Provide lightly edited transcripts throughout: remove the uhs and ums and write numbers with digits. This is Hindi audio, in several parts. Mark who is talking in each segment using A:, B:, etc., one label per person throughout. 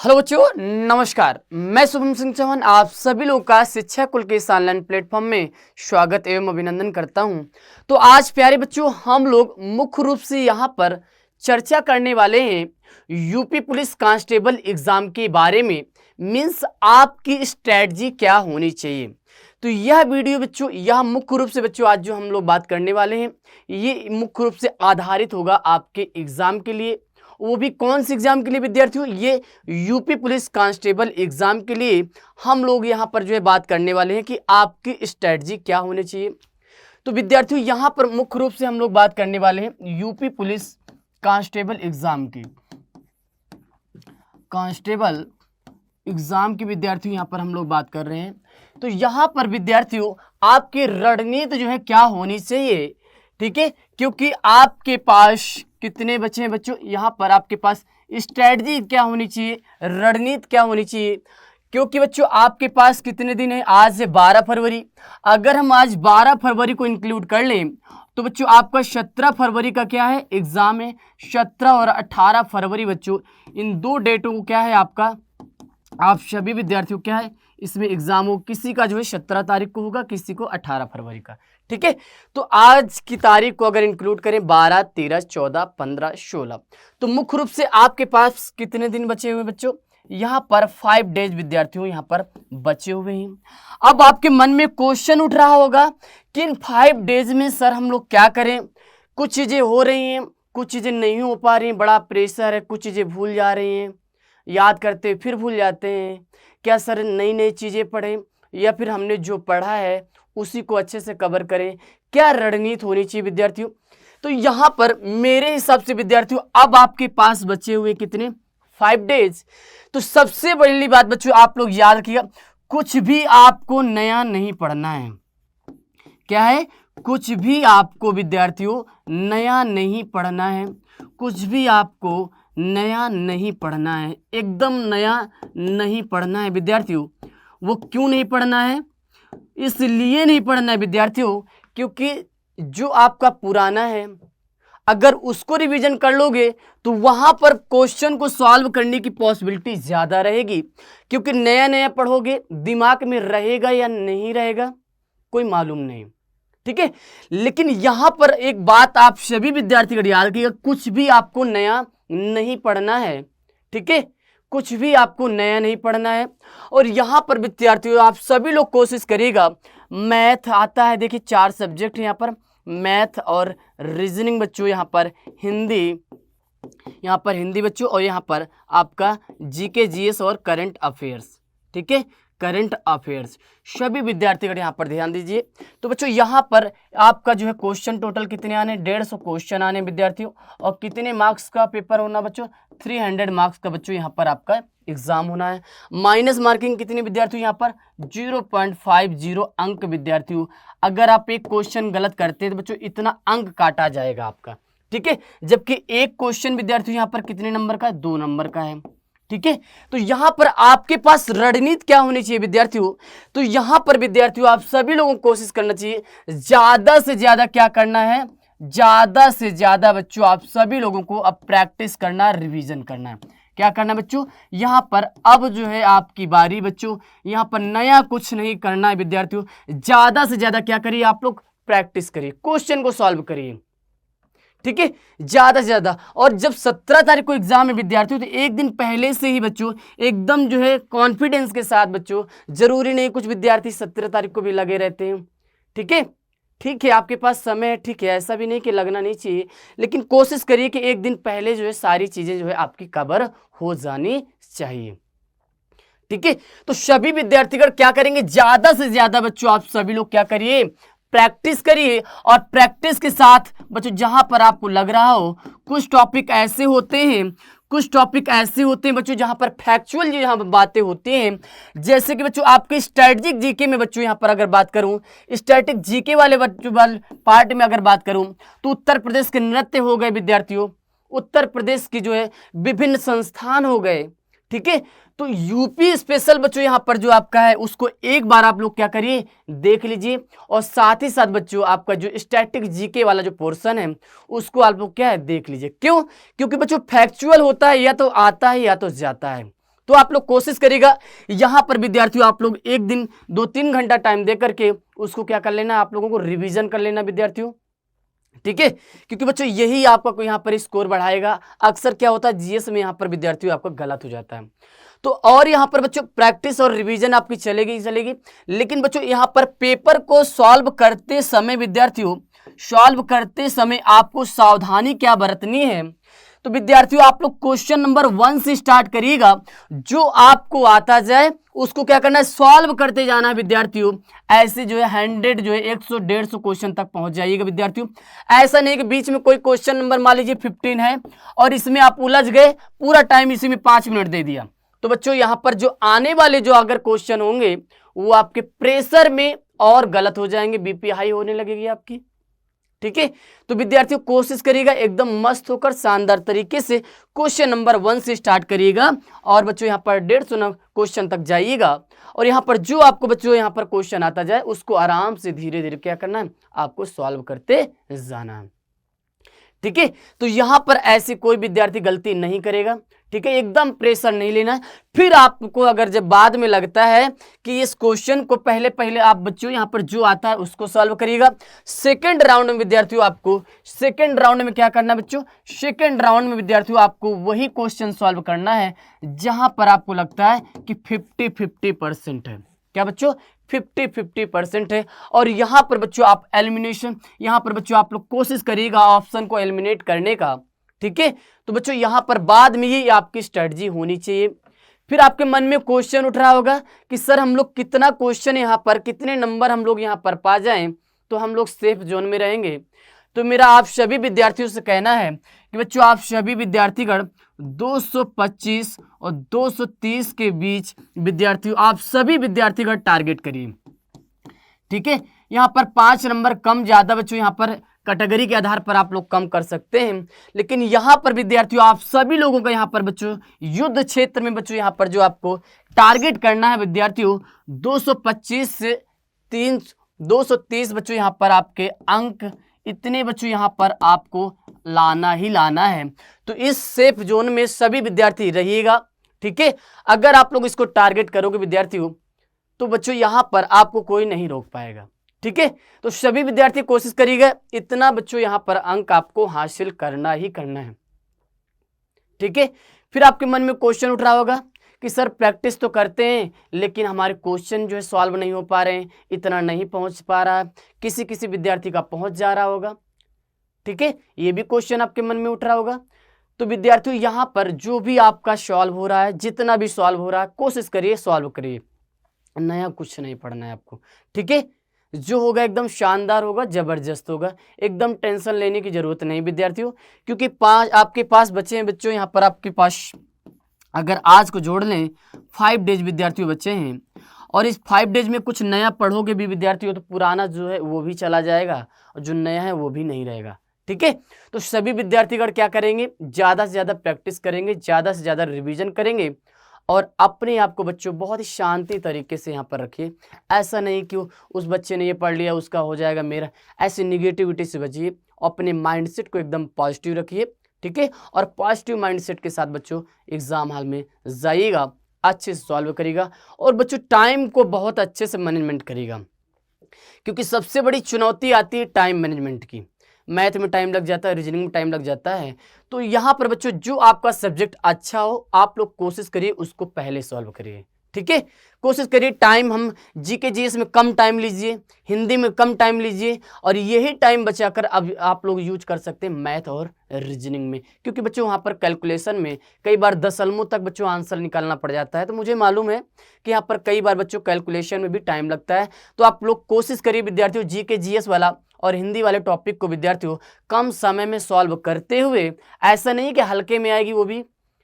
A: हेलो बच्चों, नमस्कार। मैं शुभम सिंह चौहान आप सभी लोगों का शिक्षा कुल के इस ऑनलाइन प्लेटफॉर्म में स्वागत एवं अभिनंदन करता हूं। तो आज प्यारे बच्चों हम लोग मुख्य रूप से यहां पर चर्चा करने वाले हैं यूपी पुलिस कांस्टेबल एग्जाम के बारे में। मीन्स आपकी स्ट्रेटजी क्या होनी चाहिए। तो यह वीडियो बच्चों यह मुख्य रूप से बच्चों आज जो हम लोग बात करने वाले हैं ये मुख्य रूप से आधारित होगा आपके एग्जाम के लिए। वो भी कौन से एग्जाम के लिए विद्यार्थियों? ये यूपी पुलिस कांस्टेबल एग्जाम के लिए हम लोग यहाँ पर जो है बात करने वाले हैं कि आपकी स्ट्रेटजी क्या होनी चाहिए। तो विद्यार्थियों यहाँ पर मुख्य रूप से हम लोग बात करने वाले हैं यूपी पुलिस कांस्टेबल एग्जाम की। कांस्टेबल एग्जाम की विद्यार्थियों यहाँ पर हम लोग बात कर रहे हैं। तो यहाँ पर विद्यार्थियों आपकी रणनीति जो है क्या होनी चाहिए, ठीक है, क्योंकि आपके पास कितने बचे हैं बच्चों, यहाँ पर आपके पास स्ट्रेटजी क्या होनी चाहिए, रणनीति क्या होनी चाहिए। क्योंकि बच्चों आपके पास कितने दिन है, आज से 12 फरवरी। अगर हम आज 12 फरवरी को इंक्लूड कर लें तो बच्चों आपका 17 फरवरी का क्या है एग्जाम है। 17 और 18 फरवरी बच्चों इन दो डेटों को क्या है आपका, आप सभी विद्यार्थियों क्या है इसमें एग्जाम हो। किसी का जो है 17 तारीख को होगा, किसी को 18 फरवरी का, ठीक है। तो आज की तारीख को अगर इंक्लूड करें 12, 13, 14, 15, 16, तो मुख्य रूप से आपके पास कितने दिन बचे हुए बच्चों, यहाँ पर 5 डेज विद्यार्थियों यहाँ पर बचे हुए हैं। अब आपके मन में क्वेश्चन उठ रहा होगा कि इन 5 डेज में सर हम लोग क्या करें, कुछ चीज़ें हो रही हैं, कुछ चीज़ें नहीं हो पा रही हैं, बड़ा प्रेशर है, कुछ चीज़ें भूल जा रही हैं, याद करते फिर भूल जाते हैं। क्या सर नई नई चीज़ें पढ़ें या फिर हमने जो पढ़ा है उसी को अच्छे से कवर करें, क्या रणनीति होनी चाहिए विद्यार्थियों? तो यहाँ पर मेरे हिसाब से विद्यार्थियों अब आपके पास बचे हुए कितने, 5 डेज। तो सबसे पहली बात बच्चों आप लोग याद रखिएगा, कुछ भी आपको नया नहीं पढ़ना है। क्या है, कुछ भी आपको विद्यार्थियों नया नहीं पढ़ना है, कुछ भी आपको नया नहीं पढ़ना है, एकदम नया नहीं पढ़ना है विद्यार्थियों। वो क्यों नहीं पढ़ना है, इसलिए नहीं पढ़ना है विद्यार्थियों क्योंकि जो आपका पुराना है अगर उसको रिवीजन कर लोगे तो वहां पर क्वेश्चन को सॉल्व करने की पॉसिबिलिटी ज़्यादा रहेगी। क्योंकि नया नया पढ़ोगे दिमाग में रहेगा या नहीं रहेगा कोई मालूम नहीं, ठीक है। लेकिन यहाँ पर एक बात आप सभी विद्यार्थी को याद रखिएगा, कुछ भी आपको नया नहीं पढ़ना है, ठीक है, कुछ भी आपको नया नहीं पढ़ना है। और यहाँ पर विद्यार्थियों आप सभी लोग कोशिश करिएगा, मैथ आता है, देखिए 4 सब्जेक्ट यहाँ पर, मैथ और रीजनिंग बच्चों, यहाँ पर हिंदी, यहाँ पर हिंदी बच्चों, और यहाँ पर आपका जीके जीएस और करंट अफेयर्स, ठीक है, करंट अफेयर्स। सभी विद्यार्थी यहाँ पर ध्यान दीजिए। तो बच्चों यहाँ पर आपका जो है क्वेश्चन टोटल कितने आने, 150 क्वेश्चन आने विद्यार्थियों। और कितने मार्क्स का पेपर होना बच्चों, 300 मार्क्स का बच्चों यहाँ पर आपका एग्जाम होना है। माइनस मार्किंग कितनी विद्यार्थियों, यहाँ पर 0.50 अंक विद्यार्थियों। अगर आप एक क्वेश्चन गलत करते हैं तो बच्चों इतना अंक काटा जाएगा आपका, ठीक है। जबकि एक क्वेश्चन विद्यार्थियों यहाँ पर कितने नंबर का है, 2 नंबर का है, ठीक है। तो यहां पर आपके पास रणनीति क्या होनी चाहिए विद्यार्थियों? तो यहां पर विद्यार्थियों आप सभी लोगों को कोशिश करना चाहिए ज्यादा से ज्यादा क्या करना है, ज्यादा से ज्यादा बच्चों आप सभी लोगों को अब प्रैक्टिस करना, रिवीजन करना है। क्या करना है बच्चों, यहां पर अब जो है आपकी बारी बच्चों, यहां पर नया कुछ नहीं करना है विद्यार्थियों। ज्यादा से ज्यादा क्या करिए आप लोग, प्रैक्टिस करिए, क्वेश्चन को सॉल्व करिए, ठीक है, ज्यादा से ज्यादा। और जब 17 तारीख को एग्जाम है विद्यार्थियों तो एक दिन पहले से ही बच्चों एकदम जो है कॉन्फिडेंस के साथ बच्चों, जरूरी नहीं कुछ विद्यार्थी 17 तारीख को भी लगे रहते हैं, ठीक है, ठीक है, आपके पास समय है, ठीक है, ऐसा भी नहीं कि लगना नहीं चाहिए, लेकिन कोशिश करिए कि एक दिन पहले जो है सारी चीजें जो है आपकी कवर हो जानी चाहिए, ठीक है। तो सभी विद्यार्थीगण क्या करेंगे, ज्यादा से ज्यादा बच्चों आप सभी लोग क्या करिए, प्रैक्टिस करिए। और प्रैक्टिस के साथ बच्चों जहां पर आपको लग रहा हो कुछ टॉपिक ऐसे होते हैं, कुछ टॉपिक ऐसे होते हैं बच्चों जहां पर फैक्चुअल जहां पर बातें होती हैं, जैसे कि बच्चों आपके स्ट्रेटजिक जीके में बच्चों यहां पर अगर बात करूं, स्टैटिक जीके वाले बच्चों वाले पार्ट में अगर बात करूं तो उत्तर प्रदेश के नृत्य हो गए विद्यार्थियों, उत्तर प्रदेश की जो है विभिन्न संस्थान हो गए, ठीक है। तो यूपी स्पेशल बच्चों यहाँ पर जो आपका है उसको एक बार आप लोग क्या करिए, देख लीजिए। और साथ ही साथ बच्चों आपका जो स्टैटिक जीके वाला जो पोर्शन है उसको आप लोग क्या है देख लीजिए। क्यों? क्योंकि बच्चों फैक्चुअल होता है, या तो आता है या तो जाता है। तो आप लोग कोशिश करिएगा यहाँ पर विद्यार्थियों आप लोग एक दिन 2-3 घंटा टाइम दे करके उसको क्या कर लेना, आप लोगों को रिवीजन कर लेना विद्यार्थियों, ठीक है। क्योंकि बच्चों यही आपका यहाँ पर स्कोर बढ़ाएगा। अक्सर क्या होता है जीएस में यहाँ पर विद्यार्थियों आपका गलत हो जाता है। तो और यहाँ पर बच्चों प्रैक्टिस और रिवीजन आपकी चलेगी, लेकिन बच्चों यहाँ पर पेपर को सॉल्व करते समय विद्यार्थियों, सॉल्व करते समय आपको सावधानी क्या बरतनी है। तो विद्यार्थियों आप लोग क्वेश्चन नंबर 1 से स्टार्ट करिएगा, जो आपको आता जाए उसको क्या करना है, सॉल्व करते जाना है विद्यार्थियों। ऐसे जो है 100 जो है 100-150 क्वेश्चन तक पहुंच जाइएगा विद्यार्थियों। ऐसा नहीं कि बीच में कोई क्वेश्चन नंबर मान लीजिए 15 है और इसमें आप उलझ गए, पूरा टाइम इसी में 5 मिनट दे दिया। तो बच्चों यहाँ पर जो आने वाले जो अगर क्वेश्चन होंगे वो आपके प्रेशर में और गलत हो जाएंगे, बीपी हाई होने लगेगी आपकी, ठीक है। तो विद्यार्थियों कोशिश करिएगा एकदम मस्त होकर शानदार तरीके से क्वेश्चन नंबर 1 से स्टार्ट करिएगा और बच्चों यहाँ पर 150 क्वेश्चन तक जाइएगा और यहाँ पर जो आपको बच्चों यहाँ पर क्वेश्चन आता जाए उसको आराम से धीरे धीरे क्या करना है, आपको सॉल्व करते जाना है, ठीक है। तो यहाँ पर ऐसी कोई विद्यार्थी गलती नहीं करेगा, ठीक है, एकदम प्रेशर नहीं लेना है। फिर आपको अगर जब बाद में लगता है कि इस क्वेश्चन को पहले आप बच्चों यहाँ पर जो आता है उसको सॉल्व करिएगा। सेकंड राउंड में विद्यार्थियों आपको सेकंड राउंड में क्या करना है बच्चों, सेकंड राउंड में विद्यार्थियों आपको वही क्वेश्चन सॉल्व करना है जहां पर आपको लगता है कि 50-50% है। क्या बच्चों, 50-50% है। और यहाँ पर बच्चों आप एलिमिनेशन, यहाँ पर बच्चों आप लोग कोशिश करिएगा ऑप्शन को एलिमिनेट करने का, ठीक है। तो बच्चों यहाँ पर बाद में ये आपकी स्ट्रेटजी होनी चाहिए। फिर आपके मन में क्वेश्चन उठ रहा होगा कि सर हम लोग कितना क्वेश्चन यहाँ पर, कितने नंबर हम लोग यहाँ पर पा जाएं तो हम लोग सेफ जोन में रहेंगे। तो मेरा आप सभी विद्यार्थियों से कहना है कि बच्चों आप सभी विद्यार्थीगण 225 और 230 के बीच विद्यार्थियों आप सभी विद्यार्थीगण टारगेट करिए, ठीक है। यहाँ पर 5 नंबर कम ज्यादा बच्चों यहाँ पर कैटेगरी के आधार पर आप लोग कम कर सकते हैं, लेकिन यहाँ पर विद्यार्थियों आप सभी लोगों का यहाँ पर बच्चों युद्ध क्षेत्र में बच्चों यहाँ पर जो आपको टारगेट करना है विद्यार्थियों 225 से 230 बच्चों यहाँ पर आपके अंक इतने बच्चों यहाँ पर आपको लाना ही लाना है। तो इस सेफ जोन में सभी विद्यार्थी रहिएगा, ठीक है। अगर आप लोग इसको टारगेट करोगे विद्यार्थियों तो बच्चों यहाँ पर आपको कोई नहीं रोक पाएगा, ठीक है। तो सभी विद्यार्थी कोशिश करिएगा इतना बच्चों यहाँ पर अंक आपको हासिल करना ही करना है, ठीक है। फिर आपके मन में क्वेश्चन उठ रहा होगा कि सर प्रैक्टिस तो करते हैं लेकिन हमारे क्वेश्चन जो है सॉल्व नहीं हो पा रहे हैं, इतना नहीं पहुंच पा रहा है, किसी विद्यार्थी का पहुंच जा रहा होगा, ठीक है। ये भी क्वेश्चन आपके मन में उठ रहा होगा। तो विद्यार्थियों यहाँ पर जो भी आपका सॉल्व हो रहा है, जितना भी सॉल्व हो रहा है कोशिश करिए सॉल्व करिए, नया कुछ नहीं पढ़ना है आपको, ठीक है। जो होगा एकदम शानदार होगा, जबरदस्त होगा, एकदम टेंशन लेने की जरूरत नहीं विद्यार्थियों। क्योंकि आपके पास बच्चे हैं बच्चों यहाँ पर आपके पास अगर आज को जोड़ लें 5 डेज विद्यार्थियों बच्चे हैं और इस 5 डेज में कुछ नया पढ़ोगे भी विद्यार्थियों तो पुराना जो है वो भी चला जाएगा और जो नया है वो भी नहीं रहेगा, ठीक है। तो सभी विद्यार्थीगण क्या करेंगे, ज़्यादा से ज़्यादा प्रैक्टिस करेंगे, ज़्यादा से ज़्यादा रिवीजन करेंगे और अपने आप को बच्चों बहुत ही शांति तरीके से यहाँ पर रखिए। ऐसा नहीं कि उस बच्चे ने ये पढ़ लिया उसका हो जाएगा मेरा, ऐसी निगेटिविटी से बचिए। अपने माइंडसेट को एकदम पॉजिटिव रखिए, ठीक है। और पॉजिटिव माइंडसेट के साथ बच्चों एग्जाम हॉल में जाइएगा, अच्छे से सॉल्व करिएगा और बच्चों टाइम को बहुत अच्छे से मैनेजमेंट करिएगा। क्योंकि सबसे बड़ी चुनौती आती है टाइम मैनेजमेंट की। मैथ में टाइम लग जाता है, रीजनिंग में टाइम लग जाता है। तो यहाँ पर बच्चों जो आपका सब्जेक्ट अच्छा हो आप लोग कोशिश करिए उसको पहले सॉल्व करिए, ठीक है। कोशिश करिए टाइम हम जीके जीएस में कम टाइम लीजिए, हिंदी में कम टाइम लीजिए और यही टाइम बचाकर अब आप लोग यूज कर सकते हैं मैथ और रीजनिंग में। क्योंकि बच्चों वहाँ पर कैलकुलेशन में कई बार दशमलव तक बच्चों आंसर निकालना पड़ जाता है। तो मुझे मालूम है कि यहाँ पर कई बार बच्चों कैलकुलेशन में भी टाइम लगता है। तो आप लोग कोशिश करिए विद्यार्थियों जीके जीएस वाला और हिंदी वाले टॉपिक को विद्यार्थियों कम समय में सॉल्व करते हुए, ऐसा नहीं कि हल्के में आएगी, वो भी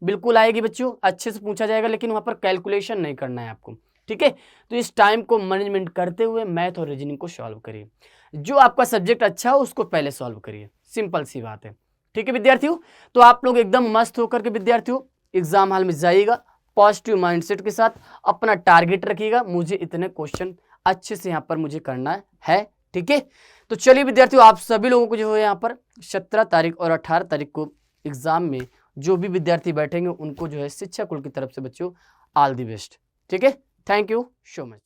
A: बिल्कुल आएगी बच्चों, अच्छे से पूछा जाएगा, लेकिन वहाँ पर कैलकुलेशन नहीं करना है आपको, ठीक है। तो इस टाइम को मैनेजमेंट करते हुए मैथ और रीजनिंग को सॉल्व करिए। जो आपका सब्जेक्ट अच्छा हो उसको पहले सॉल्व करिए, सिंपल सी बात है, ठीक है विद्यार्थियों। तो आप लोग एकदम मस्त होकर के विद्यार्थियों एग्जाम हॉल में जाइएगा, पॉजिटिव माइंडसेट के साथ अपना टारगेट रखिएगा, मुझे इतने क्वेश्चन अच्छे से यहाँ पर मुझे करना है, ठीक है। तो चलिए विद्यार्थियों आप सभी लोगों को जो है यहाँ पर 17 तारीख और 18 तारीख को एग्जाम में जो भी विद्यार्थी बैठेंगे उनको जो है शिक्षा कुल की तरफ से बच्चों ऑल दी बेस्ट। ठीक है, थैंक यू सो मच।